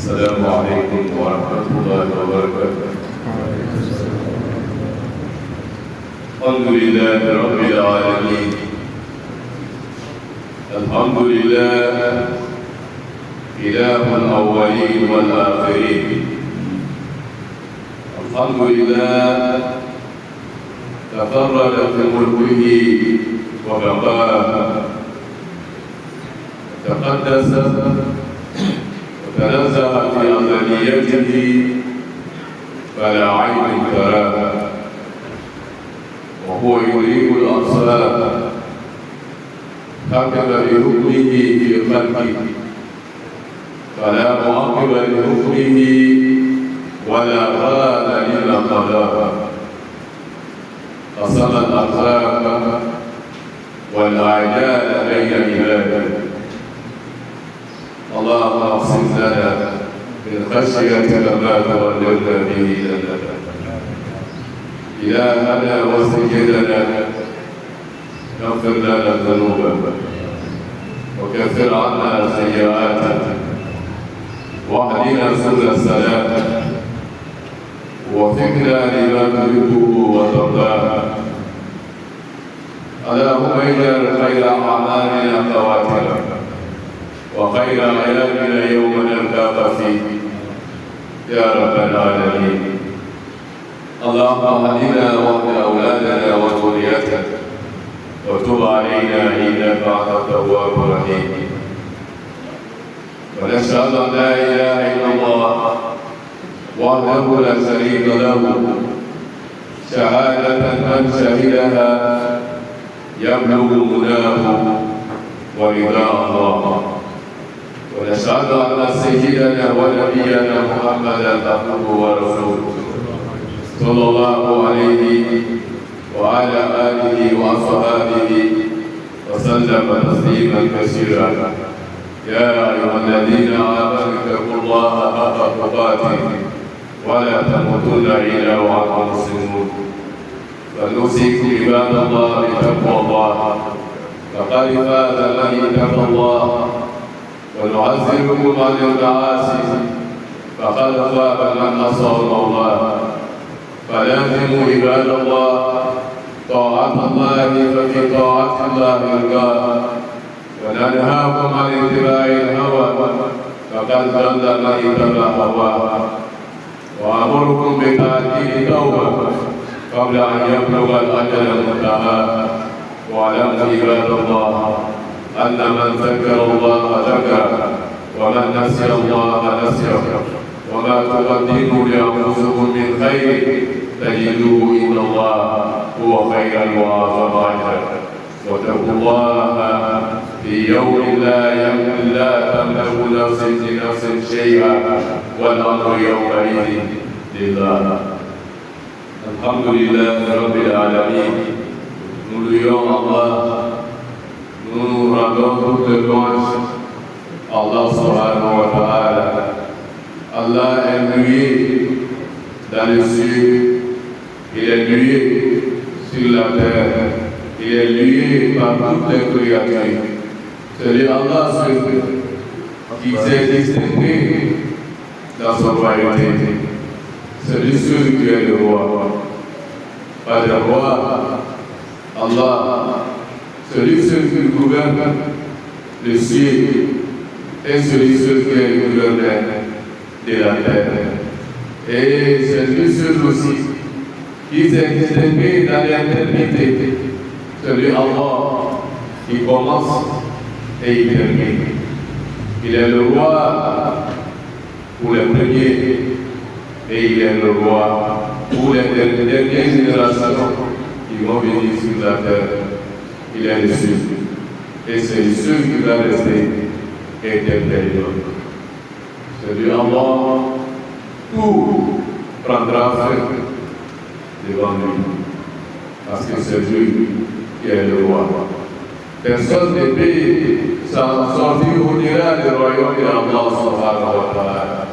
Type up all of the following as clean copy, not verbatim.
السلام عليكم ورحمة الله وبركاته. الحمد لله رب العالمين. الحمد لله إله الأولين والآخرين. الحمد لله تفرد في ملكه وبقاه، تقدس وتنزه في أزليته فلا عين تراه، وهو يريد الأبصار، حكم بحكمه في خلقه فلا معقب لحكمه ولا غال إلا قضاه، قسم الأخلاق والأعداء بين عباده. اللهم اقسم لنا من خشيتك ما تبلغنا به جنتك. إلهنا وسيدنا اغفر لنا ذنوبنا وكفر عنا سيئاتنا واهدنا سبل السلام ووفقنا لما تحبه وترضاه. اللهم اجعل خير اعمالنا خواتمه وخير ايامنا يوم نلقاك فيه يا رب العالمين. اللهم اهدنا واهد اولادنا وذريتنا وتب علينا انك انت التواب الرحيم. ونشهد ان لا اله الا الله وحده لا شريك له شهادة من شهدها يبلغ مناه ورضا الله. ونشهد أن سيدنا ونبينا محمدا عبده ورسوله صلى الله عليه وعلى آله وأصحابه وسلم تسليما كثيرا. يا أيها الذين آمنوا اتقوا الله حق تقاته ولا تموتن إلا وأنتم مسلمون. فنوصيكم عباد الله بتقوى الله، فقد فاز من اتقى الله، ونعذركم عن المعاصي فقد خاب من عصى مولاه. فلازموا عباد الله طاعة الله ففي طاعة الله رضاه، وننهاكم عن اتباع الهوى فقد ضل من اتبع هواه. وأمركم بتعجيل التوبة قبل أن يبلغ الأجل المنتهى. واعلموا عباد الله أن من ذكر الله ذكر، ومن نسي الله نسيه. وما تقدموا لأنفسكم من خير تجدوه إن الله هو خيرا وأعظم أجرا. واتقوا الله في يوم لا تملك نفس لنفس شيئا والأمر يومئذ لله. الحمد لله رب العالمين. Nous louons Allah, nous rendons toute louange Allah subhanahu wa ta'ala. Allah est lui dans les cieux, il est lui sur la terre, il est lui par toutes les créatures. C'est lui Allah seul qui s'est distingué dans son royauté. C'est lui seul qui est le roi. Pas de roi, Allah, celui seul qui gouverne le ciel et celui seul qui est le gouverneur de la terre. Et c'est lui seul aussi qui s'est distingué dans l'éternité. Celui Allah qui commence et il termine. Il est le roi pour les premiers et il est le roi pour les dernières générations qui vont venir sur la terre. Il est le seul. Et c'est le seul qui va rester éternellement. C'est lui Allah, tout prendra fin devant lui. Parce que c'est lui qui est le roi. Personne ne peut s'en sortir au-delà du royaume de Allah subhanahu wa ta'ala.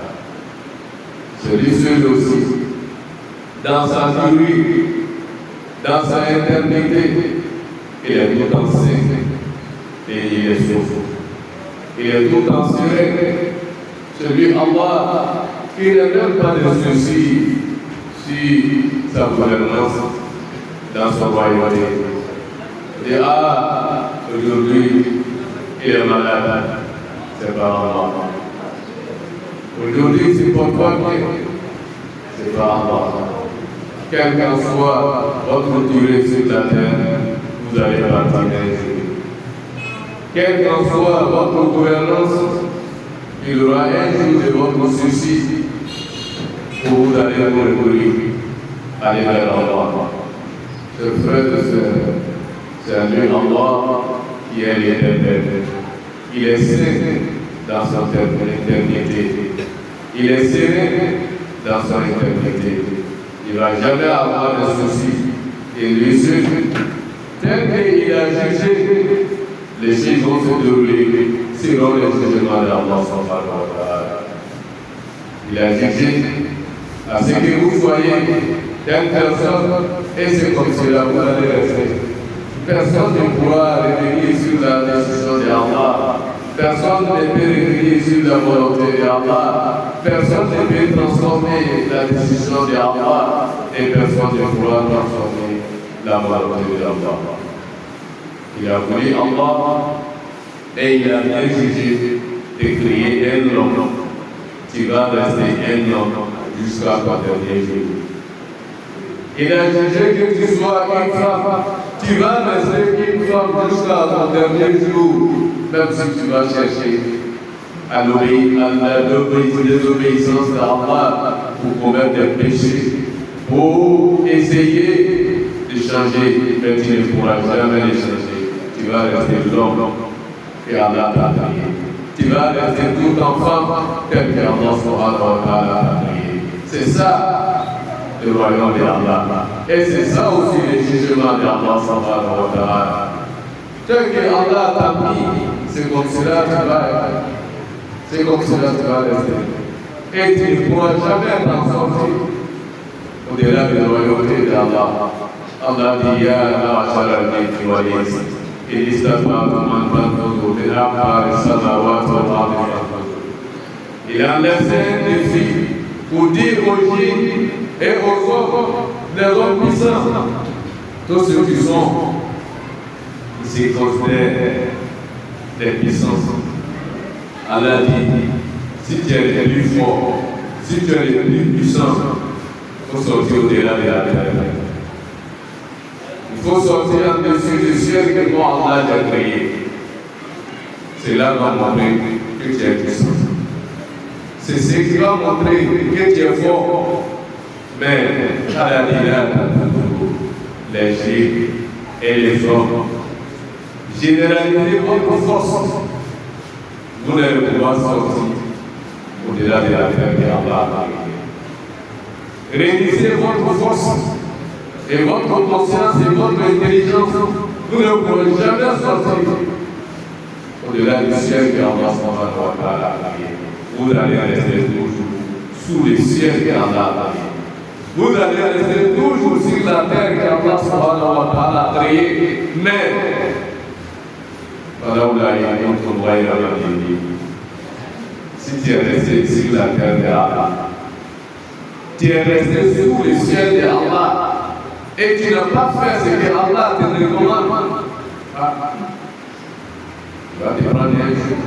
C'est lui seul aussi. Dans sa durée, dans sa éternité, il est tout ancien et il est sauf. Il est tout ancien Celui Allah qui n'a même pas de souci sur sa gouvernance dans son royaume. Et aujourd'hui, il est malade, c'est pas Allah. Aujourd'hui, c'est pas toi qui c'est pas Allah. Quelle qu'en soit votre durée sur la terre, vous allez partir d'un jour. Quelle qu'en soit votre gouvernance, il y aura un jour de votre souci où vous allez recourir, aller vers Allah. Chers frères et sœurs, c'est à lui Allah qui est l'éternel. Il est saint dans son éternité. Il est serein dans son éternité. Il ne va jamais avoir de soucis. Et lui seul, tel qu'il a jugé, les choses vont se dérouler selon les jugements d'Allah. Il a jugé à ce que vous soyez telle personne, et c'est comme cela vous allez rester. Personne ne pourra revenir sur la décision d'Allah. Personne ne peut revenir sur la volonté d'Allah. Personne ne peut transformer la décision d'Allah. Et personne ne pourra transformer la volonté d'Allah. Il a voulu Allah et il a bien jugé de créer un homme qui va rester un homme jusqu'à ton dernier jour. Il a jugé que tu sois une femme, tu vas rester une femme jusqu'à ton dernier jour, même si tu vas chercher à l'obéissance d'Allah pour commettre des péchés, pour essayer de changer, mais tu ne pourras jamais les changer. Tu vas rester l'homme et Allah t'a créé. Tu vas rester tout enfant tel qu'Allah t'a créé. C'est ça le royaume d'Allah. Et c'est ça aussi le jugement d'Allah. Tel que Allah t'a mis, c'est comme cela tu vas être. C'est comme cela tu vas rester. Et tu ne pourras jamais t'en sortir au-delà de la royauté d'Allah. Allah dit Ya ma'ashara al-jinni wal insi in istata'tum an tanfuzu min aqtari as-samawati wal ardi. Il a laissé un défi pour dire aux djinns et aux hommes, les hommes puissants, tous ceux qui sont, ils se considèrent des puissances. Allah dit, si tu es le plus fort, si tu es le plus puissant, il faut sortir au-delà de la terre. Il faut sortir en dessus du ciel que moi Allah t'a créé. C'est là qu'on va montrer que tu es puissant. C'est ce qui va montrer que tu es fort. Mais Allah dit là, les Juifs et les hommes, généralisez votre force. Vous n'allez pouvoir sortir au-delà de la terre qu'Allah a créée. Réunissez votre force et votre conscience et votre intelligence. Vous ne pourrez jamais sortir au-delà du ciel qu'Allah a créé. Vous allez rester toujours sous le ciel qu'Allah a créé. Vous allez rester toujours sur la terre qu'Allah a créée. Mais si tu es resté sur la terre d'Allah, tu es resté sous le ciel d'Allah et tu n'as pas fait ce que Allah te recommande, tu vas te prendre un jour.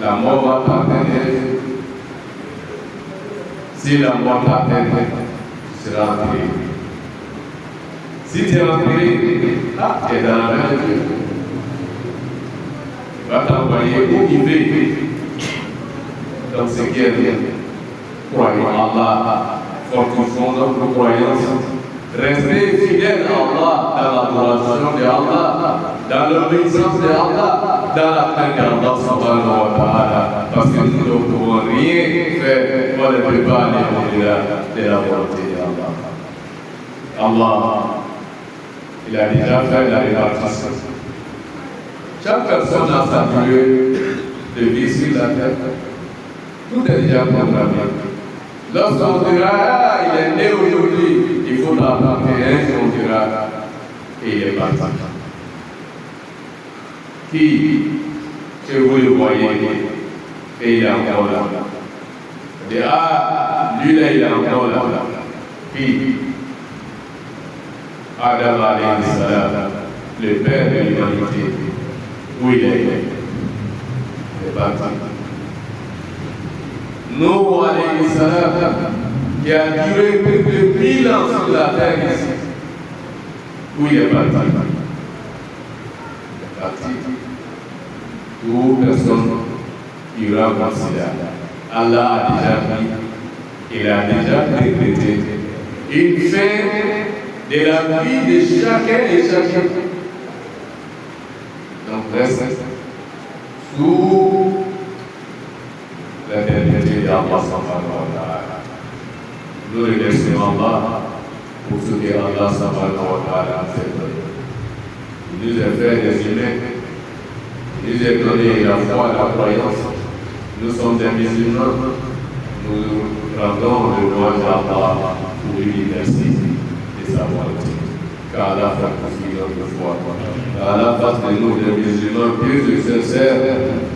La mort va t'atteindre. Si la mort t'atteint, tu seras enterré. Si tu es enterré, tu es dans la main de Dieu. Il va t'envoyer où il veut. Donc ce qui est bien, croyez en Allah, fortifions notre croyance, restez fidèles à Allah dans l'adoration d'Allah, dans l'obéissance d'Allah, dans la crainte d'Allah subhanahu wa ta'ala, parce que nous ne pouvons rien faire, on ne peut pas aller au-delà de la volonté d'Allah. Allah, il a déjà fait la répartition. Chaque personne a sa durée de vie sur la terre. Tout est déjà programmé. Lorsqu'on dira, il est né aujourd'hui, il faut l'apporter un jour, on dira, et il est parti. Qui, que vous le voyez, Et il est encore là. On dit, ah, lui là, il est encore là. Puis, Adam alayhi salam, le père de l'humanité, où il est? Il est parti. Noé alayhi salam, qui a duré plus de 1000 ans sur la terre ici, où il est parti? Il est parti. Toute personne ira considérer. Allah a déjà dit, il a déjà décrété une fin de la vie de chacun et chacun. Donc reste sous l'éternité d'Allah subhanahu wa ta'ala. Nous remercions Allah pour ce que Allah subhanahu wa ta'ala a fait. Il nous a fait des humains. Il nous a donné la foi, la croyance. Nous sommes des musulmans. Nous rendons le louange à Allah pour lui merci de sa volonté. Car Allah fortifie notre foi. Car Allah fasse de nous des musulmans pieux et sincères.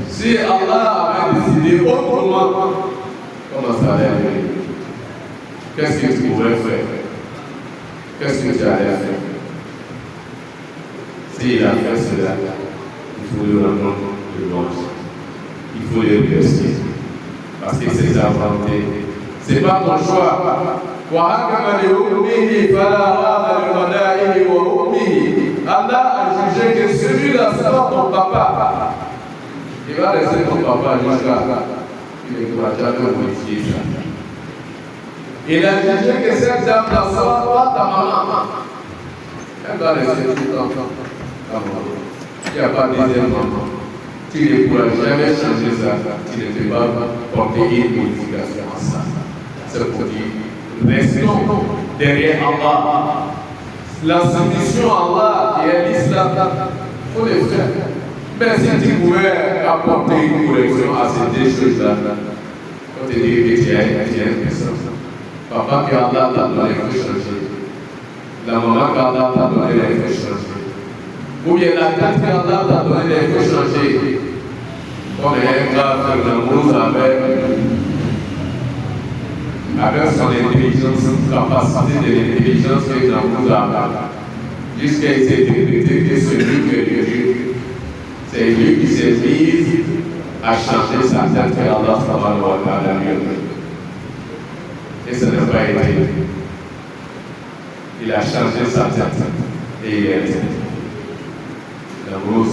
Si Allah avait décidé autrement, comment ça allait arriver? Qu'est-ce que tu pourrais faire? Qu'est-ce que tu allais faire? S'il a fait cela, il faut lui rendre le louange. Il faut les remercier. Parce que c'est sa volonté. Ce n'est pas ton choix. Allah a jugé que celui-là sera ton papa. Il va laisser ton papa jusqu'à il ne va jamais modifier ça. Il a jugé que cette dame-là sera ta maman. Elle va laisser tout le temps ta maman. Il n'y a pas de deuxième maman. Tu ne pourras jamais changer ça. Tu ne peux pas porter une modification à ça. C'est pour dire, restons derrière Allah. La soumission à Allah qui est l'islam, il faut le faire. Mais si tu pouvais apporter une correction à ces deux choses-là, on te dit que tu as une personne. Papa que Allah t'a donné, il faut changer. La maman que Allah t'a donné, il faut changer. Ou bien la tête que Allah t'a donné, il faut changer. Comme un gars de l'amour avec son intelligence, capacité de l'intelligence que l'amour a, jusqu'à il s'est décrété que celui que Dieu, c'est lui qui s'est mis à changer sa tête que Allah subhanahu wa ta'ala lui a donné. Et ça n'a pas été. Il a changé sa tête et il est resté. L'amour,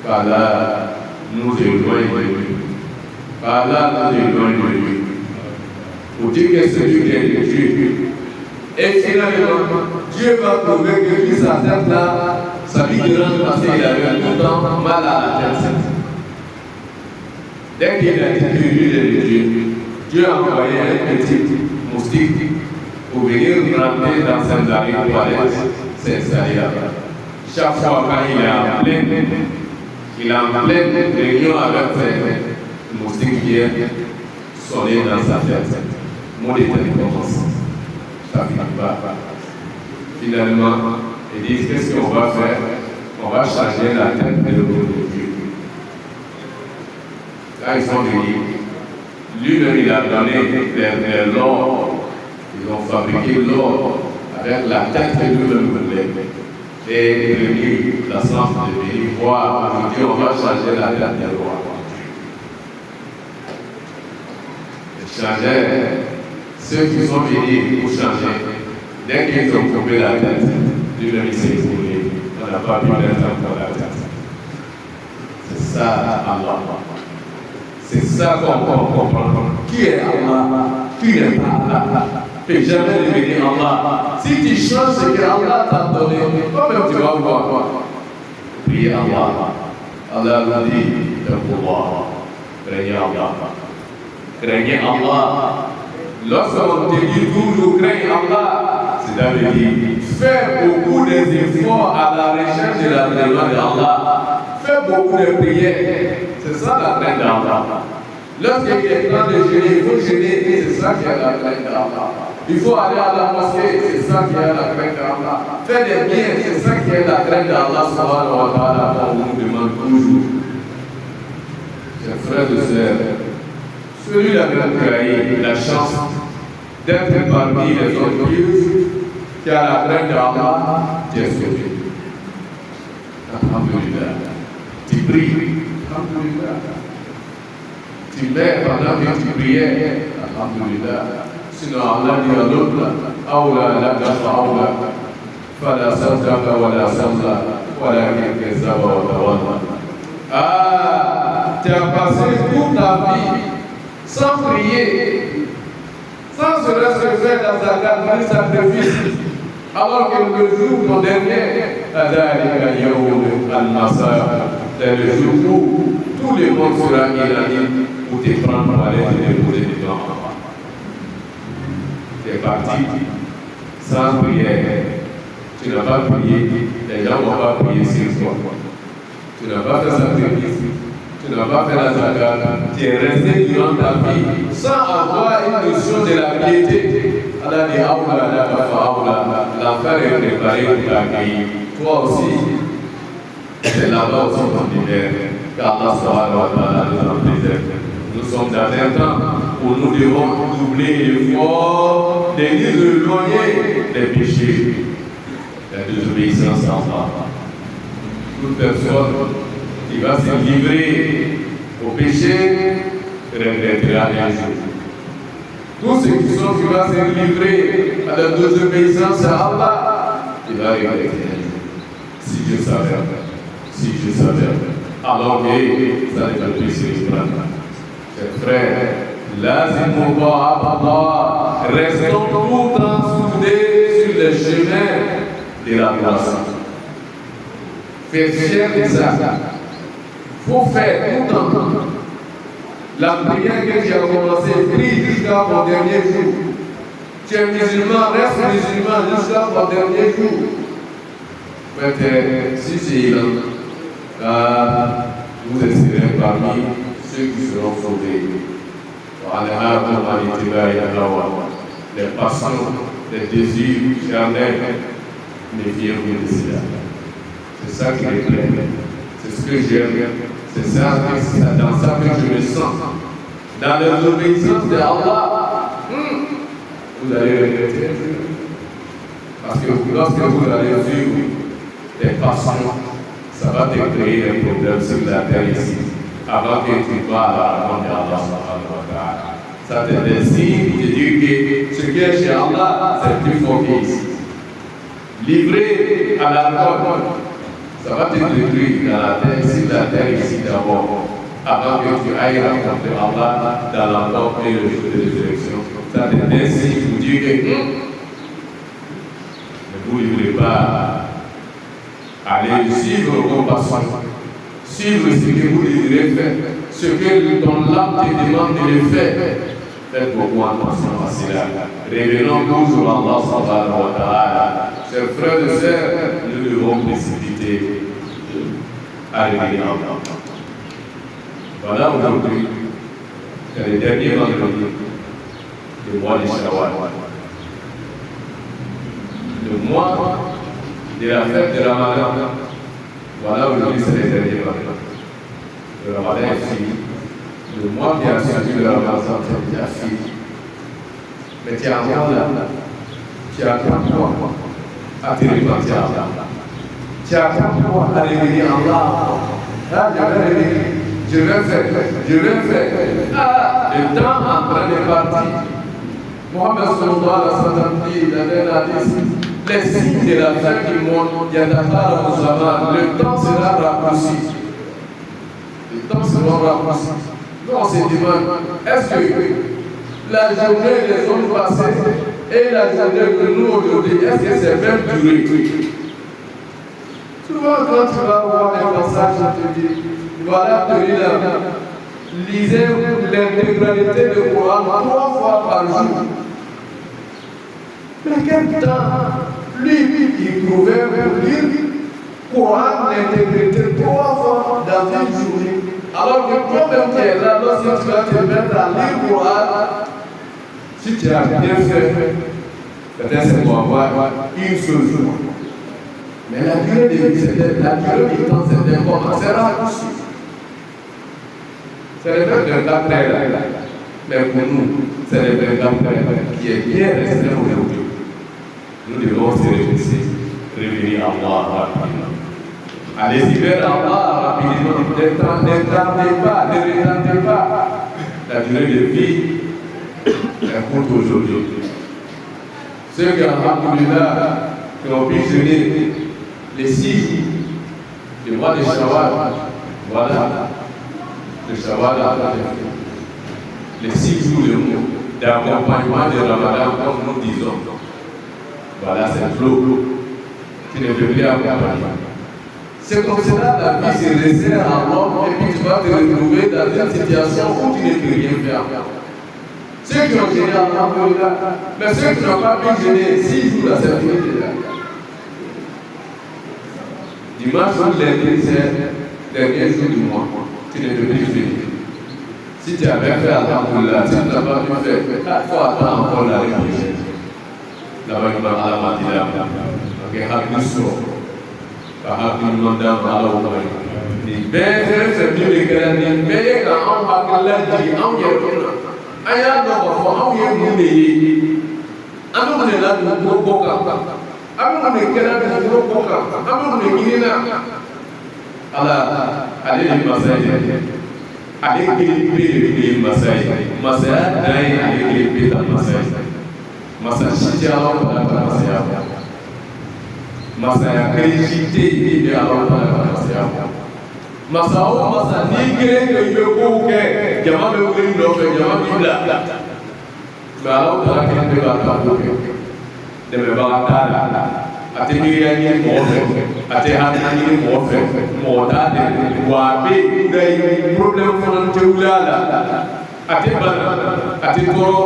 par là, nous éloignons de lui. Par là, nous éloignons de lui. Pour dire que celui qui est de Dieu. Et finalement, Dieu va prouver que lui, sa tête là, sa vie de rendre parce qu'il avait tout le temps mal à la tête. Dès qu'il a dit que lui est de Dieu, Dieu a envoyé un petit moustique pour venir rentrer dans ses arrêts pour aller s'installer là-bas. Chaque fois quand il est en pleine réunion avec ses moustiques qui viennent sonner dans sa tête. Mon état commence. Ça finit pas. Finalement, ils disent qu'est-ce qu'on va faire? On va changer la tête de Dieu. Là, ils sont venus. Lui-même, il a donné l'or. Ils ont fabriqué l'or avec la tête que lui-même voulait. Et il est venu la science de venir voir. Il dit on va changer la tête du roi. Il changeait. Ceux qui sont venus pour changer, dès qu'ils ont coupé la tête, lui-même il s'est écoulé. On n'a pas pu mettre encore la tête. C'est ça Allah. C'est ça qu'on comprend. Qui est Allah? Qui n'est pas Allah? Ne peut jamais devenir Allah. Si tu changes ce que Allah t'a donné, toi-même tu vas voir. Priez Allah. Allah l'a dit, craignez Allah. Craignez Allah. Lorsqu'on te dit toujours craignez Allah, c'est-à-dire fais beaucoup d'efforts à la recherche de la gloire d'Allah. Fais beaucoup de prières. C'est ça la crainte d'Allah. Lorsqu'il est temps de jeûner, il faut jeûner, c'est ça qui est la crainte d'Allah. Il faut aller à la mosquée, c'est ça qui est la crainte d'Allah. Faire des biens, c'est ça qui est la crainte d'Allah subhanahu wa ta'ala. On nous demande toujours. C'est frères et sœurs, celui-là qui a eu la chance d'être parmi les hommes pieux, qui a la crainte d'Allah, tu es sauvé. Alhamdulillah. Tu pries. Alhamdulillah. Tu mets pendant que tu priais. Alhamdulillah. Sinon, Allah dit à l'autre, Aoula, la gafa, Aoula, Fala Sadaka, Wala Sadaka, Wala Kekeza, Wala. Ah, tu as passé toute ta vie sans prier, sans se faire dans ta garde de sacrifice, alors que le jour, mon dernier, c'est le jour où tout le monde sera unanime pour te prendre pour aller te déposer devant moi. Tu es parti sans prière. Tu n'as pas prié, les gens ne vont pas prier sur toi. Tu n'as pas fait sacrifice, tu n'as pas fait la zakat, tu es resté durant ta vie sans avoir une notion de la piété. Allah dit l'enfer est préparé pour t'accueillir. Toi aussi, c'est là-bas aussi ton univers, car Allah sera nous en plaisir. Nous sommes dans un temps où nous devons doubler l'effort de nous éloigner des péchés, la désobéissance en bas. Toute personne qui va se livrer au péché regrettera un jour. Tous ceux qui vont se livrer à la désobéissance à Allah, il va regretter un jour. Si je savais, alors que ça ne va plus se reprendre. Chers frères, lazimou Allah, restons tout en soudés sur le chemin de la grâce. Faites fier de ça. Il faut faire tout en temps. La prière que tu as commencé, prie jusqu'à mon dernier jour. Tu es musulman, reste musulman jusqu'à mon dernier jour. Mais si c'est là, vous serez parmi ceux qui seront sauvés. Les passions, les désirs charnels, méfiez-vous de cela. C'est ça qui me plaît, c'est ce que j'aime, c'est dans ça que je me sens. Dans l'obéissance d'Allah, vous allez regretter. Parce que lorsque vous allez vivre des passions, ça va te créer un problème sur la terre ici, avant que tu vas à la rencontre d'Allah. Ça te décide de dire que ce qui est chez Allah, c'est plus fort qu'ici. Livré à la mort, ça va te détruire dans la terre, sur la terre ici d'abord, avant que tu ailles rencontrer Allah dans la mort et le jour de résurrection. Ça te décide pour dire que vous ne voulez pas aller suivre vos passions, suivre ce que vous désirez faire, ce que ton âme te demande de le faire. Faites beaucoup attention à cela. Révélons toujours Allah subhanahu wa ta'ala. Chers frères et sœurs, nous devons précipiter à révéler Allah. Voilà aujourd'hui, c'est le dernier vendredi du mois de Shawwal. Le mois de la fête de Ramadan. Voilà aujourd'hui, c'est le dernier vendredi. Le Ramadan est fini. Le mois qui a suivi le Ramadan est déjà fini. Mais tu as un mois là. Tu as 3 mois à te repentir à Allah. Tu as 3 mois à révéler Allah. Là, je vais faire. Ah, le temps en train de partir. Mohammed sallallahu alayhi wa sallam dit dans un hadith, les signes de la fin du monde, il y a d'abord au zaman, le temps sera raccourci. Le temps sera raccourci. Nous, on se demande, est-ce que la journée des hommes passés et la journée de nous aujourd'hui, est-ce que c'est même durée? Souvent, quand tu vas voir les passages, on te dit, voilà, lisez l'intégralité du Coran 3 fois par jour. Mais quel temps lui, il trouvait pour lire Coran l'intégrité 3 fois dans une journée. Alors que toi-même qui es là, lorsque tu vas te mettre à lire Coran, si tu as bien fait, peut-être c'est pour avoir une seule jour. Mais la durée de vie, la durée du temps, c'est comment? C'est raccourci. C'est le 24 heures. Mais pour nous, c'est le 24 heures qui est bien resté aujourd'hui. Nous devons se réveiller à Allah rapidement. Allez-y vers Allah rapidement. Ne retardez pas. La durée de vie est courte aujourd'hui. Ceux qui ont pu jeûner les 6 du mois de Shawwal, voilà, le Shawwal les 6 jours d'accompagnement de Ramadan, comme nous disons. Voilà, c'est flot. Tu ne peux plus accompagner. C'est comme cela la vie se resserre à l'homme et puis tu vas te retrouver dans une situation où tu ne peux rien faire. Ceux qui ont gêné Allah, mais ceux qui n'ont pas pu gêner 6 jours à cette vie là. Dimanche ou lundi, c'est le dernier jour du mois. Tu ne peux plus gêner. Si tu avais fait Alhamdulillah, si tu n'as pas pu faire, il faut attendre encore l'année prochaine. Là-bas, il va à la matinée. Ok, Habisou. Alhamdulillah, Allah. C'est mieux les grands. Mais quand on va que lundi, on y est. Aya no ko aw ye mu ne yi anu ne la du ko ka amu ne kera du ko ka amu ne girina ala ale ni masai ale kiri masai dai ale kiri masai shiti ala ko da masai kiri shiti de ala ko da masa ni kere ke ko ke jama be wuli do fe jama bibla ba ala ta ke be ba ta ko de be ba ta ate ni ya ni mo fe ate ha ni mo fe mo ta de wa be dai problem ko non te ulala ate ba ate toro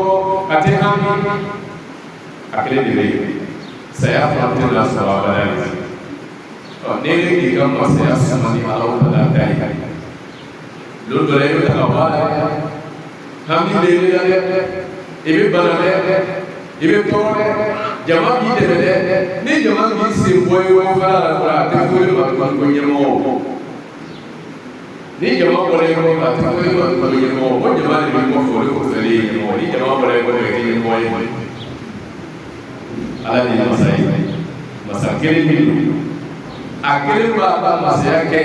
ate ha ni akele de saya fa te na so ba ba nele ki kam masaya samani Allah taala dai lo dole yo ta ba hamni lele ya ebe banale ebe tore jama bi de ni jama bi se boy wo fara la te ko ba ko nyemo ni jama ko le ko ba te ko ba ko nyemo ko jama ni ko ko ko sele nyemo ni jama ko le ko ke nyemo ala ni masakele ni akele ba masaya ke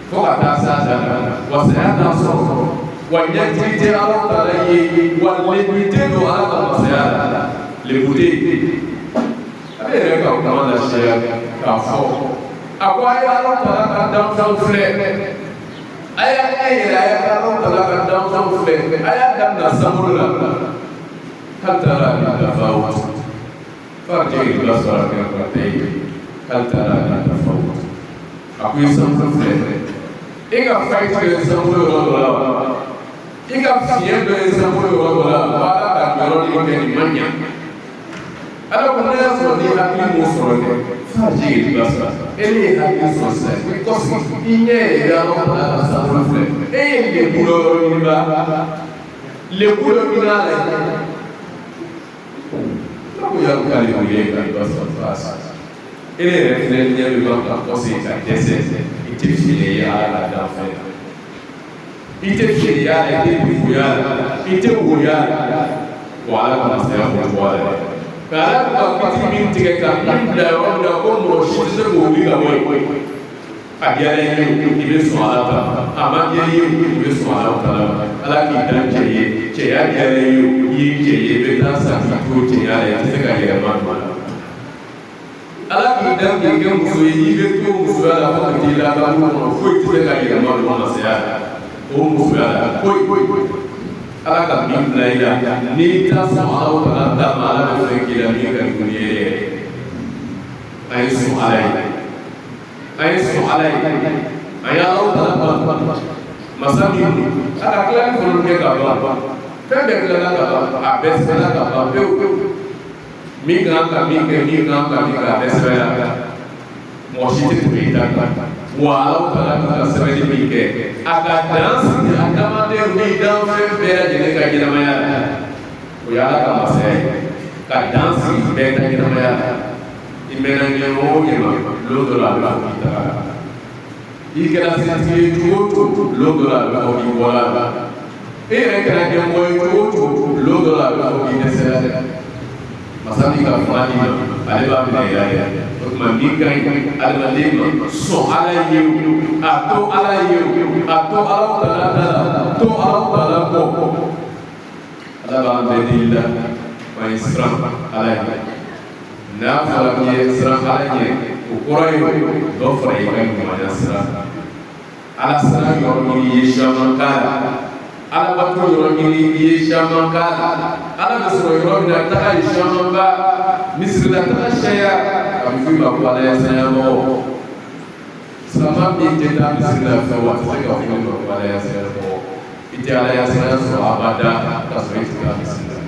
fo ka taa sa da wasaya na so wa nyati te ala ta ye wa le te do ala masaya le bute ale re ka ko na shaya ka fo akwa ya ala ta ka down down fle aya ala ta ka down down fle aya dan na samurula hatta la tafawut farji basara ka tayi hal tara la tafawut aku sample frère inga fight de sample rola inga fier de sample rola bala da yoro ni manya ala ko na so ni akli mo so de faji basa ele akli so se because inye ya no na sample frère e le bulo ni ba le bulo ni na la ko ya ko ali ko ye ka basa ele est le lien de l'autre conseil d'essai il te file à la d'enfer il te file à la débrouillard il te brouillard voilà comment c'est pour voir car la petite minute que quand la on a comme je sais où il a moi a bien il veut son à la ama il veut son à la qui dans qui a bien il veut dans sa vie qui a c'est ça qu'il y a ala ki dan ki ke muso yi be to muso la fa ki la ba no fo ti se ka yi ma do na se ya o muso la ko ala ka bi na ila ni ta sa ala ta da ma ala ko ki la mi ka ni ye ay su alai ay ala ta masami ala kala ko ke ka ba fe be kala ka ba a be se la ka ba pe mi kan ka desera mo shite to ita wa ala ta sebe mi ke aka dance aka ma de mi dan fe bera jene ka jina maya o ya ka mase ka dance be ta jina maya imena ni o ye ma lo do la ta I kɛra sentigi ye cogo o cogo lon dɔ la a bɛ fɔ k'i bɔra a la e yɛrɛ kɛra ɲɛmɔgɔ ye cogo o cogo lon dɔ la a bɛ fɔ k'i dɛsɛra dɛ masa min ka fanga d'i ma ale b'a minɛ i la yɛrɛ o tuma min ka ɲi adamaden ma sɔn ala ye o a to ala ye o a to ala tala da la to ala tala kɔ ala b'an bɛɛ deli la wa ye siran ala ye n'a fɔra k'i ye siran ala ɲɛ o kɔrɔ ye dɔ fara i ka ɲumanya sira ala sira yɔrɔ ɲini i ye caman k'a la ala bato yɔrɔ ɲini i ye caman k'a la ala bɛ sɔrɔ yɔrɔ min na taga ye caman ba misirila taga caya a bɛ fɔ i ma ko ala ye sayamɔgɔ silamɛ min tɛ taa misirila fɛ wa a tɛ se ka fɔ i ma ko ala ye sayamɔgɔ i tɛ ala ye saya sɔrɔ abada ka sɔrɔ i tɛ taa misirila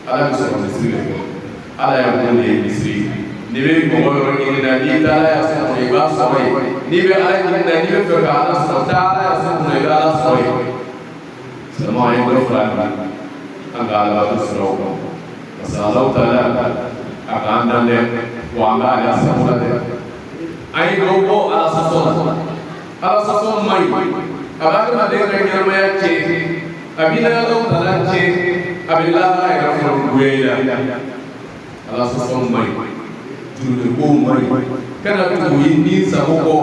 ala bɛ sɔrɔ misiri de kɔ ala ye mun de ye misiri n'i bɛ mɔgɔ yɔrɔ ɲini na n'i taara ya sɔrɔ i b'a sɔrɔ yen n'i bɛ ala ɲini na n'i bɛ fɛ ka ala sɔrɔ taa ala ya sɔrɔ i bɛ ala sɔrɔ yen silamɛ an ye dɔ fara an ka ala bato sɔrɔ o kan parce que alaw taala a k'an dan dɛ wa an b'a ala sago la dɛ an ye dɔ bɔ ala sɔsɔ la ala sɔsɔ man ɲi a b'a adamaden ka ɲɛnamaya tiɲɛ a b'i na alaw taala tiɲɛ a bɛ lahara yɛrɛ fana goya i la ala sɔsɔ man ɲi juruliko man ɲi kana tugu i ni sago kɔ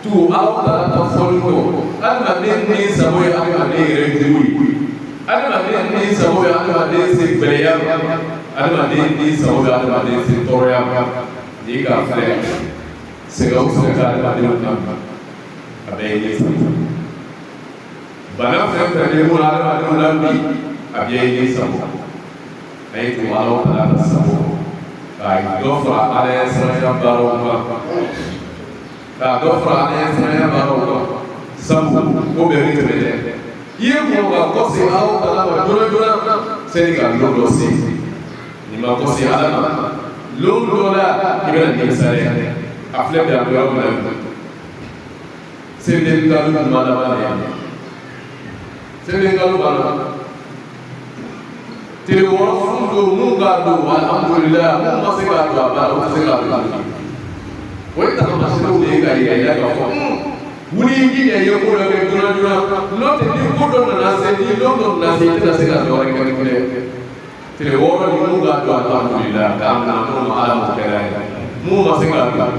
tugu alaw taala ta fɔli kɔ adamaden ni sago ye adamaden yɛrɛ jugu ye adamaden ni sago ye adamaden se gbɛlɛya ma adamaden ni sago ye adamaden se tɔɔrɔya ma n'i k'a filɛ sɛgɛw sɛgɛ ka adamadenw kan a bɛɛ ye ɲɛ sago bana fɛn fɛn bɛ mun adamadenw la bi a bɛɛ ye ɲɛ sago a ye tugu alaw taala ta sago k'a dɔ fara ala ye siranya baaraw kan k'a dɔ fara ala ye siranya baaraw kan sabu ko bɛɛ bɛ tɛmɛ dɛ i ye mɔgɔ ka kɔsi alaw taala ma joona joona sani ka lon dɔ se n'i ma kɔsi ala ma lon dɔ la i bɛna nimisa dɛ a filɛ bi a bɛ yɔrɔ min na seli kalo ɲuman laban de ye seli kalo banna tile wɔɔrɔ sun don mun k'a don alhamdulilayi mun ma se k'a don a baara o tɛ se k'a don o ye taamasiyɛnw de ye k'a yira k'a fɔ wuli i jija i ye ko dɔ kɛ joona joona n'o tɛ ni ko dɔ nana se ni don dɔ nana se i tɛna se ka dɔ wɛrɛ kɛ tuguni tile wɔɔrɔ ni mun k'a don alhamdulilayi k'a minɛ mun ma ala m'o kɛra ye mun ma se k'a don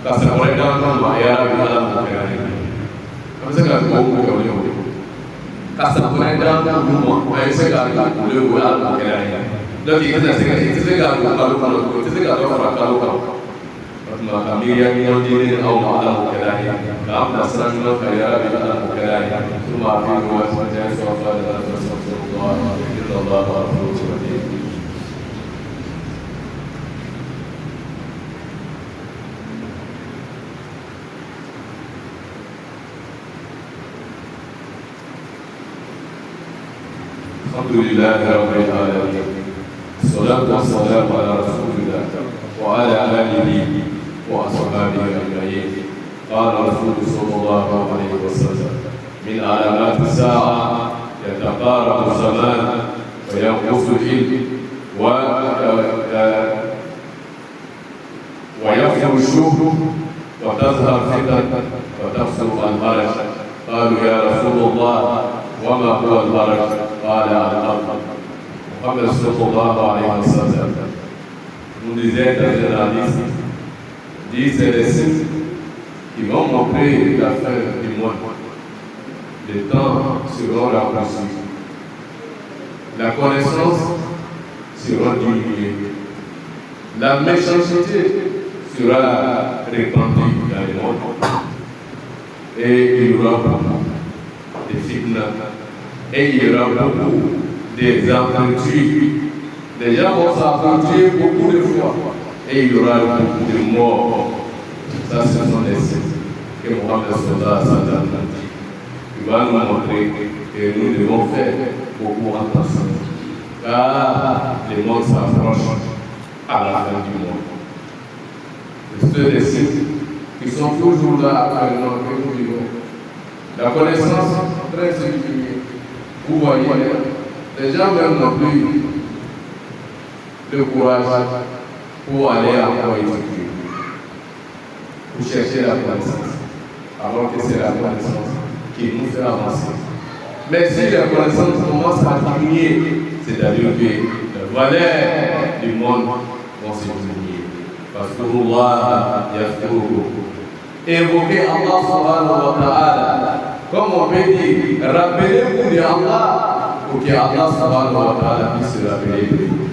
ka san wɛrɛ d'an ma a y'a don ala m'o kɛra ye a bɛ se ka dugawu kɛ o ye o ye ka san wɛrɛ d'an ma a ye se k'a don o ye o ye ala m'o kɛra ye donc i tɛna se ka i tɛ se k'a don kalo kɔnɔ o tɛ se ka dɔ fara kalo kan o tuma ka miiriya ɲuman di aw ma ala m'o kɛra ye k'an bila sira ɲuman kan yala bi ala m'o kɛra ye ثم أعطيه وأسمته وأفضل الأرض واستغفر الله إن الله غفور رحيم الحمد لله رب العالمين الصلاة والسلام على رسول الله وعلى آله وأصحابه أجمعين قال رسول صلى الله عليه وسلم من علامات الساعة يتقارب الزمان وينقص العلم ويكثر الشهر وتظهر فتن وتكثر الهرج قالوا يا رسول الله وما هو الهرج قال الأرض محمد صلى الله عليه وسلم nous disait un généraliste dit c'est les signes qui vont montrer la fin du monde. Les temps seront raccourcis. La connaissance sera diminuée. La méchanceté sera répandue dans le monde. Et il y aura beaucoup de fitna. Et il y aura beaucoup des aventures. Les gens vont s'aventurer beaucoup de fois. Et il y aura beaucoup de morts. Ça, ce sont les signes que Mohamed Sallallahu Alaihi Wasallam a dit. Il va nous montrer que nous devons faire beaucoup attention. Car les morts s'approchent à la fin du monde. C'est des signes qui sont toujours là actuellement que nous vivons. La connaissance très sécurisée. Vous voyez, les gens même n'ont plus le courage pour aller encore étudier, pour chercher la connaissance. alors que c'est la connaissance qui nous fait avancer. Mais si la connaissance commence à diminuer, c'est-à-dire que la valeur du monde va se diminuer. Parce que Allah évoquer Allah subhanahu wa ta'ala, comme on peut dire, rappelez-vous de Allah pour que Allah subhanahu wa ta'ala puisse se rappeler de vous.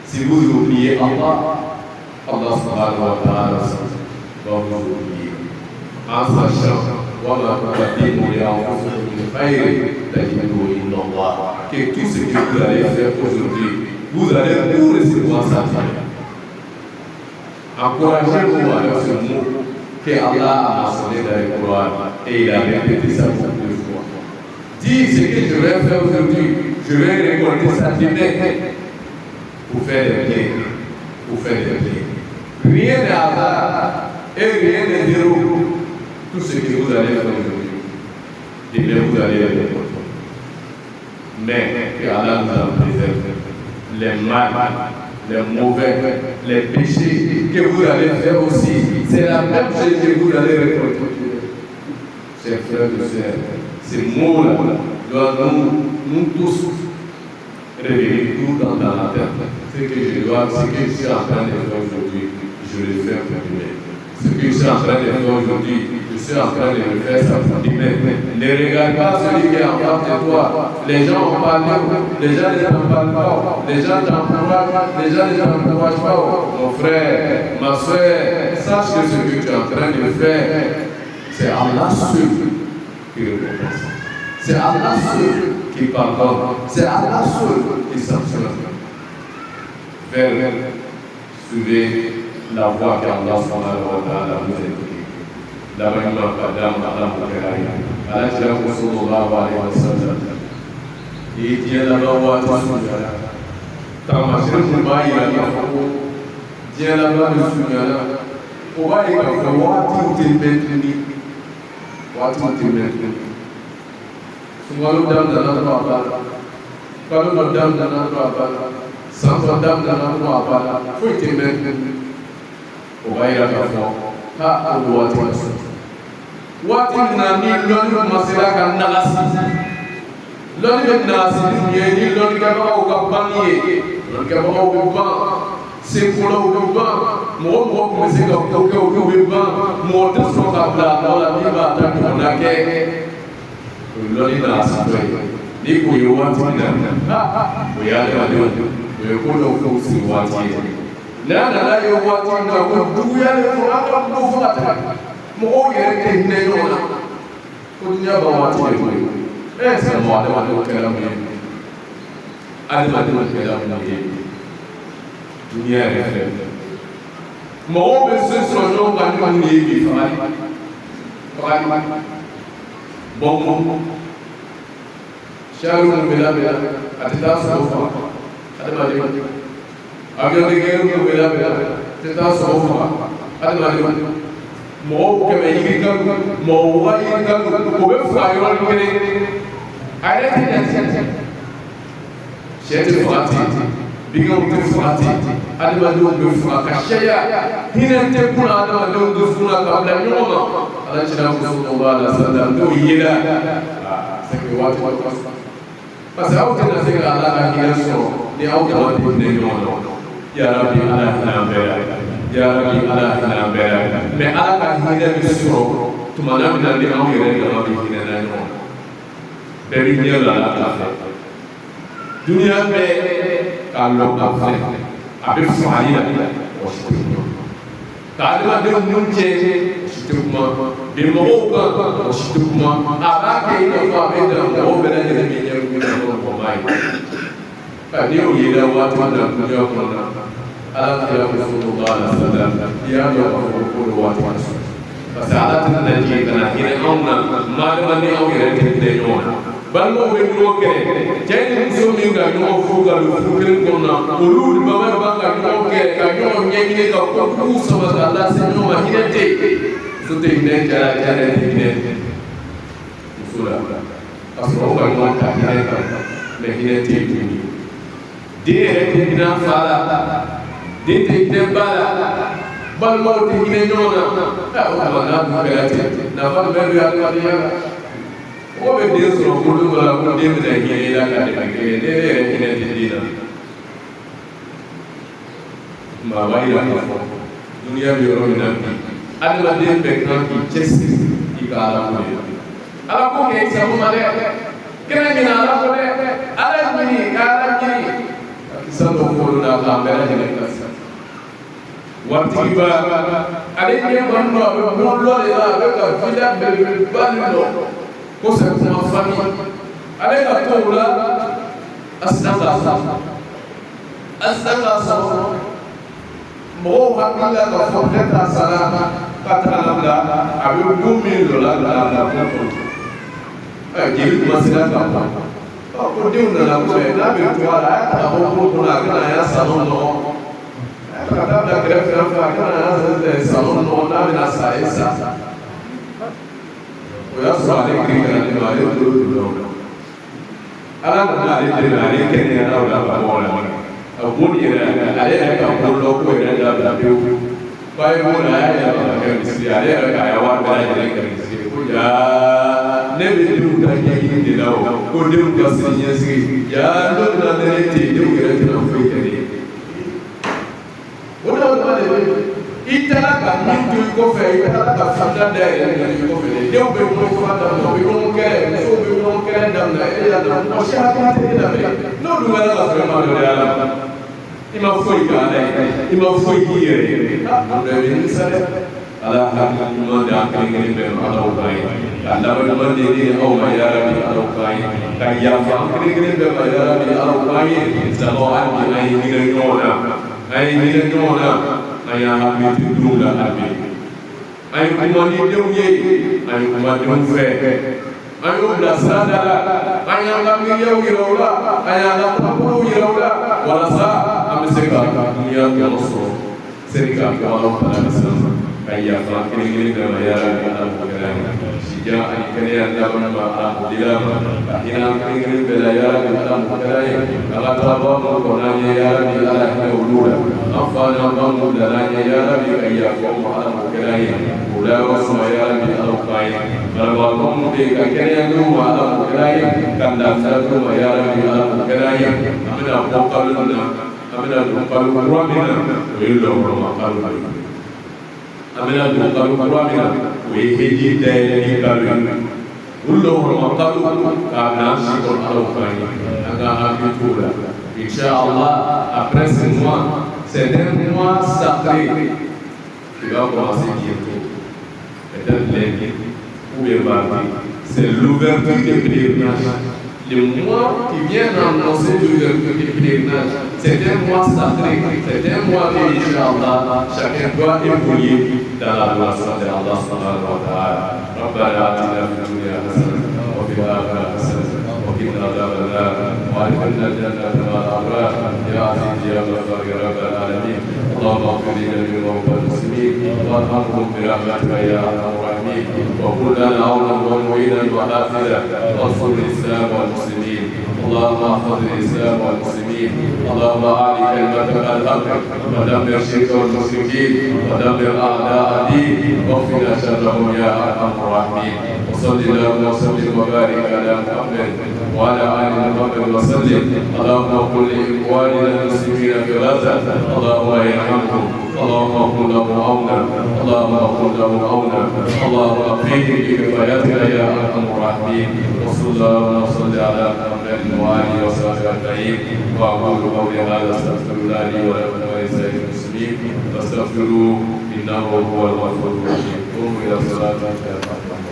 Si vous oubliez Allah, Allah subhanahu wa ta'ala va vous oublier. En sachant que tout ce que vous allez faire aujourd'hui, vous allez tout recevoir ça. Encouragez-vous avec ce mot que Allah a mentionné dans le Coran et il a répété ça beaucoup de fois. Dis ce que je vais faire aujourd'hui, je vais récolter ça demain pour faire des biens. Pour faire des biens. Rien n'est hasard et rien n'est zéro. Tout ce que vous allez faire aujourd'hui, demain vous allez le récolter. Mais que Allah nous a préservé les mal, les mauvais, les péchés que vous allez faire aussi, c'est la même chose que vous allez récolter. Chers frères et sœurs, ces mots-là doivent nous tous révéler tout dans la tête. Ce que je suis en train de faire aujourd'hui, je le fais pour demain. Ce que je suis en train de faire aujourd'hui, je suis en train de le faire ça pour demain. Ne regarde pas celui qui est en face de toi. Les gens ont parlé, les gens ne t'en parlent pas, les gens ne t'encouragent pas. Mon frère, ma soeur, sache que ce que tu es en train de faire, c'est Allah seul qui récompense. C'est Allah seul qui pardonne. C'est Allah seul qui sanctionne. Vers suivez la voie qu'Allah subhanahu wa ta'ala vous a indiquée. La rahma qadam Allah mukarraya. Allah sallallahu alayhi wa sallam. Et Dieu la voie de sunnah. Tamashir mubayi la yafo. Dieu la voie de sunnah. Obayi ka wati tilbetuni. Wati tilbetuni. Sumalu dam dana baba. Kalau dam dana baba. Santo dam dana baba. Foi tilbetuni. Obayi la yafo. Ha o wati wati nani lolu masira kan nagasi lolu be nagasi ni ni lolu ka ba o ka baniye lolu ka ba o be ba se ko lo be ba mo ko se ka ko be ba mo ta so ka bla la ni ba ta ko na ke lolu nagasi to ni ko yo wati na o ya le wa o ko lo ko si wati nana la yo wati na ko duya le fo aka ko fo ata mo yere ke ne yo na ko dunya ba wati le ko sa mo ada wa ko la mo ada ma ko la mo dunya re mo be se so no ba ni ni bi fa bon sharu mo bela atita so fa ada ma agar dengar bela kita semua ada mana mau kebaikan mau wajibkan kau berfayol kene ada tidak syaitan fati bingung tu fati ada mana berfayol kaya hina tempun ada mana berfayol kabla nyoma ada cerita Rasulullah sallallahu alaihi wasallam sekiwat pasal kita segala Allah kira so dia awak tidak nyoma Ya Rabbi ala hina bera Ya Rabbi ala hina bera mais ala ka hina bi suro tumana min andi aw yere ga ma bi hina na no be bi ne la ta fa dunya be ka lo ka fa abi fa'ali la o ka ala be mun che situkuma be mo ka o situkuma aba ke ina fa be da o be na ne bi ne ko ko mai ni o yela wa ta na ku ya ko na ala ya Rasulullah sallallahu ya ya ko wa ta fasalat naji kana hina auna ma da ni au yere ke de yo bal mo be no ke jeni muso mi ga no fu ga lu fu ken ko na ulu ba ba ba ga no ke ka no nyi ni ka ko ku so ba Allah se no ma hina te so te ne jara jara te ne usula asro ga no ka hina ka me hina te ni de re te na fala de te bala balmo ti hine nyona o kama na bu belati na fa be be ya o be de so ko do la ko de me da hine da ka de ke de hine ti dina ma wa ila ko dunia bi ro na bi adala de be kan ki chesi ikala ko ala ko ke sa mo male kene mina ala ko de ala ni kala kini kisando ko na ka be la de ka warti ba ale ni wonno be mo lo le la be ka fida be ballo ko se ko fami ale ka to la asdaka mo hakila ka fo ta salama ka ta la abi du mi lo la la ko ji ma sila ka ko de una la ko na be to ala ta ko na ka ya salon no kada da gref na fa kana na salon no na na sa esa o ya so ale kri kana ni ma le do ala na ale de ale ke ni na la ba mo la o ni era ale ka ko lo ko era da be ko ai mo na ya ya ka si ale ka ya wa ba ya ka si ko ya ne be du ta ke ni de la ko de ko si ni si ya do na ne ti de ko era na fo ke ni itala ka min to ko fe itala ka fanda da ya ni ko fe de o be mo fanda no be mo ke so be mo ke da na e ya da o sha ka te da be no du wala ka fe ma do ya la ima foi ka da ima foi ki ye no be ni sa ala ha mo da ka ni be ma da o kai Allah ba mo de ni o ma ya rabbi ala o kai ka ya fa ni ni be ma ya rabbi ala o kai sa lo an ni ai ni no na ai ni no na aya habi tu la habi ay kuma ni dew ye ay kuma dew fe ay la sada aya la mi yew yewla aya la tabu yewla wala sa am seka dunia ya rasul serika ka Allah taala sallam aya fa kini da ya Allah taala sija ay kene ya da ma ala dila ina kini da ya Allah taala ala tabu ko na ya rabbi ala hawlula afana bamu dalanya ya rabbi ayyakum ala mukrahi ula wasma ya rabbi alqai barbakum bi kakene nu ala mukrahi kanda satu ya rabbi ala mukrahi amina qawluna amina qawluna willo ma qalbi amina qawluna we heji dayni qalbi willo ma qalbi kana sikol alqai aga habitula inshallah après ce mois. C'est un mois sacré qui va commencer bientôt. Peut-être lundi ou bien mardi. C'est l'ouverture des pèlerinages. Le mois qui vient d'annoncer l'ouverture des pèlerinages, c'est un mois sacré. C'est un mois où, Inch'Allah, chacun doit évoluer dans la relation de Allah subhanahu wa ta'ala. ربنا آتنا في الدنيا حسنة وفي الآخرة حسنة وقنا عذاب النار وادخلنا الجنة مع الأبرار يا عزيز يا غفار يا رب العالمين اللهم اغفر لجميع موتى المسلمين وارحمهم برحمتك يا أرحم الراحمين وكن لنا عونا ومعينا وحافظا وانصر الإسلام والمسلمين اللهم احفظ الإسلام والمسلمين اللهم أعلي كلمتك الحق ودمر الشرك والمشركين ودمر أعداء الدين واغفر شرهم يا أرحم الراحمين وصل اللهم وسلم وبارك على محمد وعلى آل محمد وسلم اللهم قل لإخواننا المسلمين في غزة اللهم ارحمهم اللهم كن لهم عونا اللهم كن لهم عونا اللهم اكفيهم بكفايتك يا ارحم الراحمين وصلى الله وسلم على محمد واله وصحبه اجمعين واقول قولي هذا استغفر الله لي ولكم ولسائر المسلمين فاستغفروه انه هو الغفور الرحيم قوموا الى صلاتكم.